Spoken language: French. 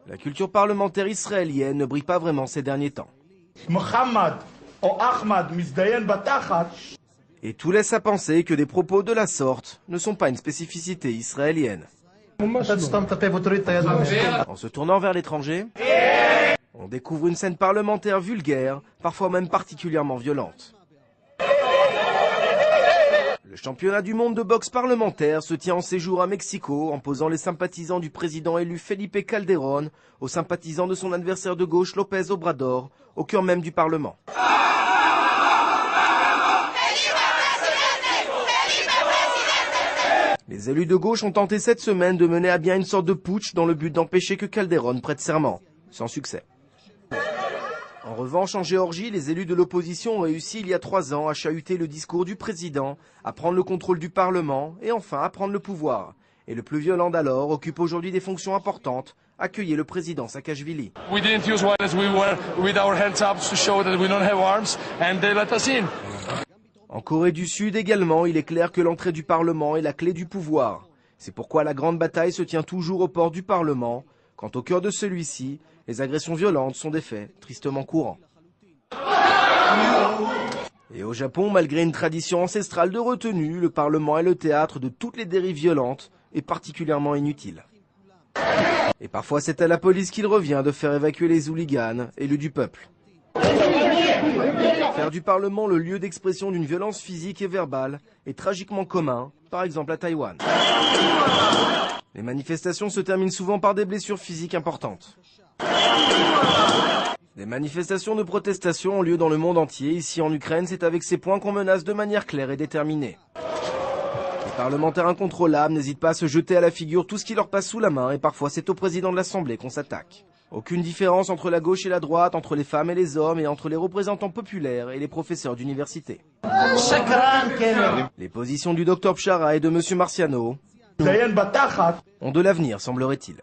La culture parlementaire israélienne ne brille pas vraiment ces derniers temps. Et tout laisse à penser que des propos de la sorte ne sont pas une spécificité israélienne. En se tournant vers l'étranger, on découvre une scène parlementaire vulgaire, parfois même particulièrement violente. Le championnat du monde de boxe parlementaire se tient en séjour à Mexico en posant les sympathisants du président élu Felipe Calderón aux sympathisants de son adversaire de gauche López Obrador au cœur même du Parlement. Les élus de gauche ont tenté cette semaine de mener à bien une sorte de putsch dans le but d'empêcher que Calderón prête serment, sans succès. En revanche, en Géorgie, les élus de l'opposition ont réussi il y a 3 ans à chahuter le discours du président, à prendre le contrôle du Parlement et enfin à prendre le pouvoir. Et le plus violent d'alors occupe aujourd'hui des fonctions importantes, accueillir le président Saakashvili. En Corée du Sud également, il est clair que l'entrée du Parlement est la clé du pouvoir. C'est pourquoi la grande bataille se tient toujours aux portes du Parlement. Quant au cœur de celui-ci, les agressions violentes sont des faits tristement courants. Et au Japon, malgré une tradition ancestrale de retenue, le Parlement est le théâtre de toutes les dérives violentes et particulièrement inutiles. Et parfois c'est à la police qu'il revient de faire évacuer les hooligans, élus du peuple. Faire du Parlement le lieu d'expression d'une violence physique et verbale est tragiquement commun, par exemple à Taïwan. Les manifestations se terminent souvent par des blessures physiques importantes. Des manifestations de protestation ont lieu dans le monde entier. Ici en Ukraine, c'est avec ces points qu'on menace de manière claire et déterminée. Les parlementaires incontrôlables n'hésitent pas à se jeter à la figure tout ce qui leur passe sous la main et parfois c'est au président de l'Assemblée qu'on s'attaque. Aucune différence entre la gauche et la droite, entre les femmes et les hommes et entre les représentants populaires et les professeurs d'université. Les positions du Dr Pchara et de M Marciano ont de l'avenir, semblerait-il.